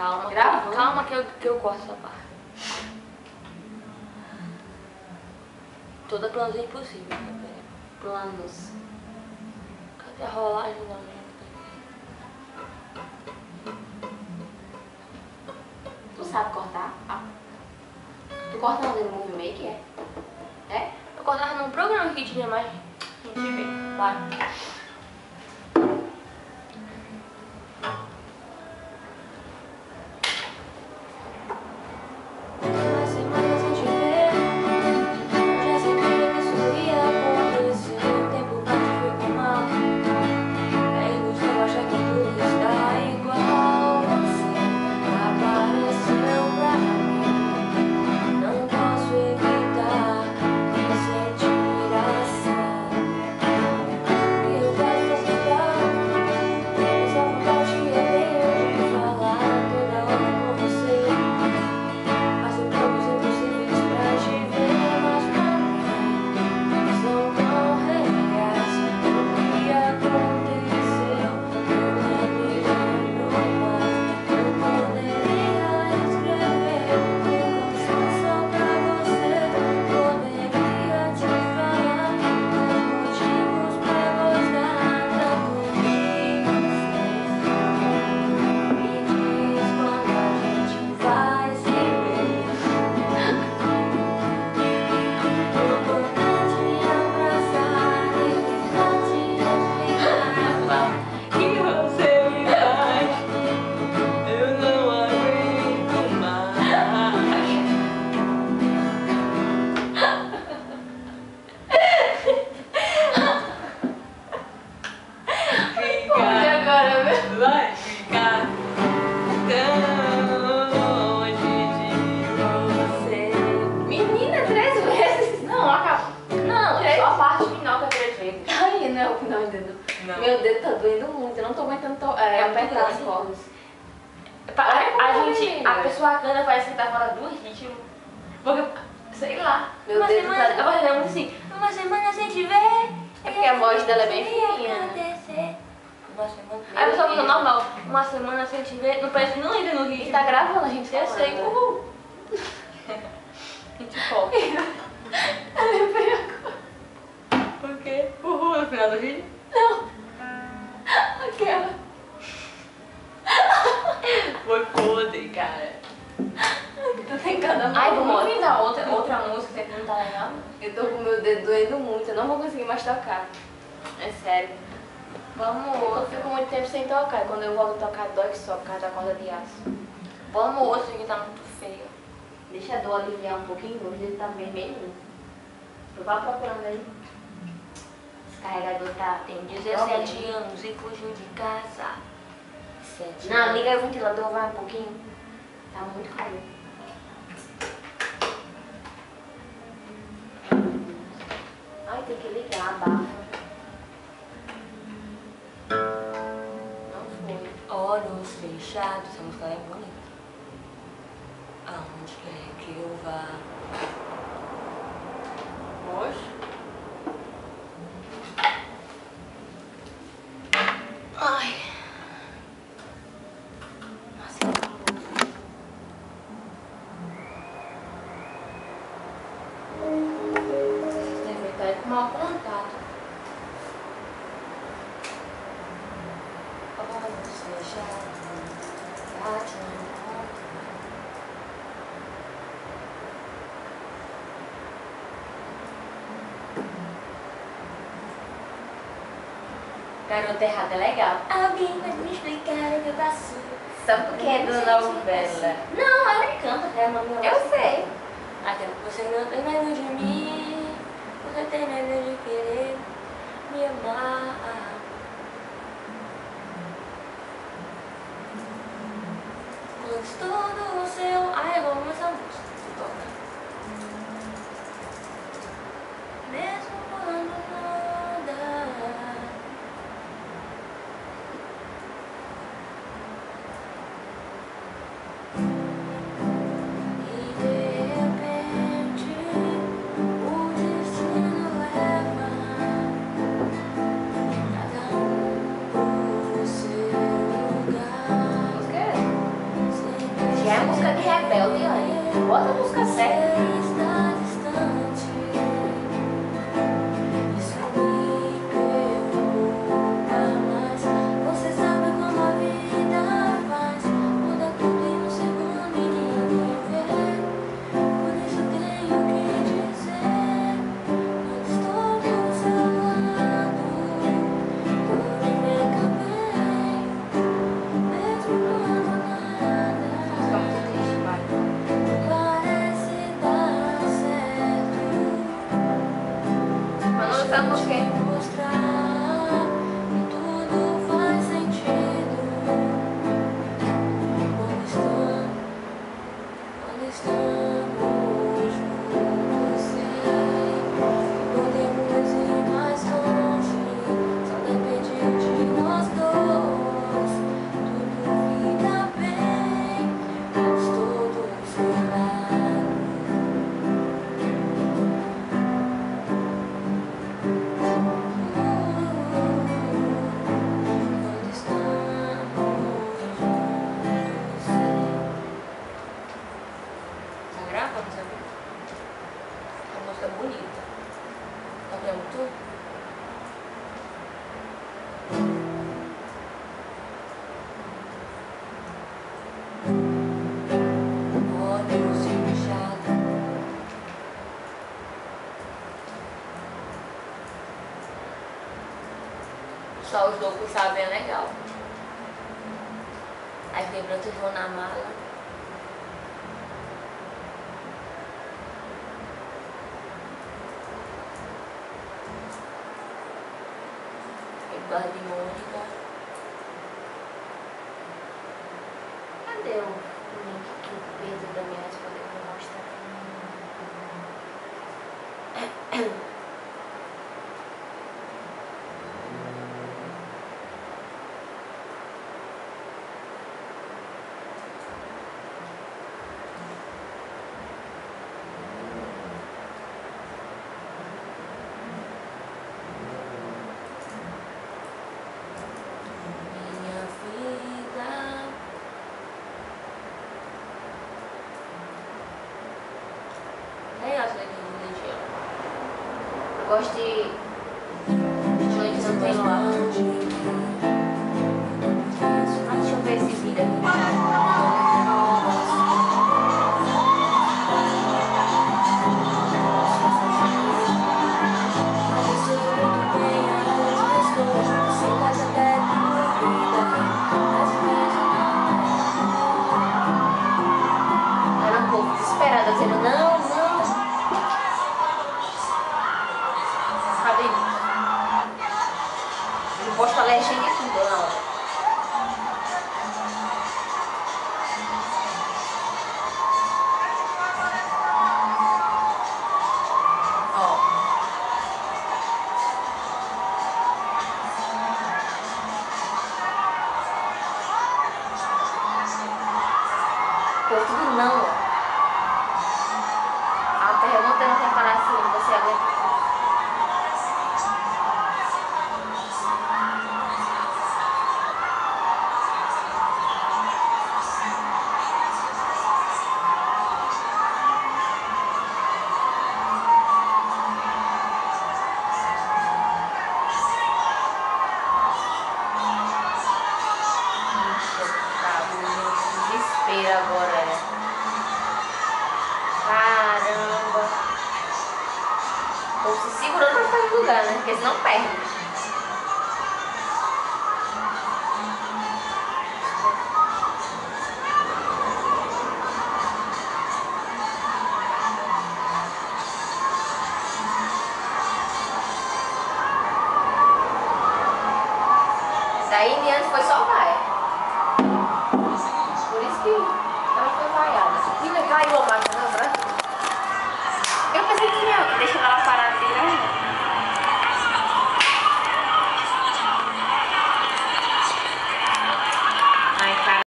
Calma, Gravando? calma que eu corto essa parte. Toda planzinha possível, né? Planos. Cadê a rolagem da gente? Tu sabe cortar? Ah. Tu corta no Movie Maker? É? Eu cortava num programa que tinha mais. A gente vê, vai. Meu dedo tá doendo muito, eu não tô aguentando apertar as cordas. A pessoa canta parece que tá fora do ritmo. Porque, sei lá, Meu uma dedo semana, tá- a voz dela é muito assim, uma semana sem te ver. É porque a voz dela é bem fininha. Uma semana. Aí a pessoa fica normal, uma semana sem te ver, não parece que não entra no ritmo. E tá gravando a gente Eu falando. sei, uhul. Gente, foca. Eu lembrei agora. Por quê? Uhul no final do vídeo? Não. Aquela. Foi podre, cara. Tô sem cada mão. Ai, vamos ouvir da outra música que não tá legal? Eu tô com o meu dedo doendo muito, eu não vou conseguir mais tocar. É sério. Vamos Eu outra. fico muito tempo sem tocar, e quando eu volto a tocar dói que só por causa da corda de aço. Vamos outra que tá muito feia. Deixa a dor aliviar um pouquinho, o dedo tá vermelho. Tu vai procurando aí. Esse carregador tá... Tem 17 anos e fugiu de casa. 7 Não, anos. liga aí o ventilador, vai um pouquinho. Tá muito calor. Ai, tem que ligar a barra. Não foi. Olhos fechados, essa música é bonita. Aonde quer que eu vá? Oxe. Ai. Nossa, que calor. Deve estar com mau contato. Olhos fechados, bate na porta. Garota Errada é legal. Alguém vai me explicar o que eu passo. Só porque é da novela. Não, ela canta, né? Eu sei. Aquela que você não tem medo de mim, você tem medo de querer me amar. Quando estou no seu... Ai, eu amo essa música. Toca. Mesmo quando nada... E de repente o destino leva cada um pro seu lugar. Música é essa? rebelde, olha. Bota a música certa. Está distante. Isso me preocupa mais. Você sabe como a vida faz. Muda tudo em um segundo e ninguém vê. Por isso tenho que dizer: quando estou do seu lado, tudo fica bem. Mesmo quando nada Música muito triste, vai. parece dar certo. Mas não essa música é. Mostrar que tudo faz sentido. Quando estamos juntos, sei que podemos ir mais longe. Só depende de nós dois. Tudo fica bem quando estou do seu lado. Quando estamos juntos, tá gravando, sabe? É uma música bonita. Tá vendo tudo? Olhos fechados. Só os loucos sabem, é legal. Aí quebrou tudo na mala. Eduardo e Mônica. Cadê o link que o Pedro da minha respondeu pra mostrar? Minha vida. Quem acha daqui de Legião? Eu gosto de João que não tem lá. Ah, deixa eu ver esse vídeo aqui. Mas eu sei muito bem aonde estou. Você faz até dúvida. Às vezes Era um pouco desesperada, dizendo não, não. Sabe? Eu posto a legenda e tudo na hora. Ó. Pô, tudo não, ó. A pergunta não quer falar assim, você aguenta. Desespero agora, é. Caramba. Tô se segurando pra ficar no lugar, né? Porque senão perde. Daí em diante foi só vai.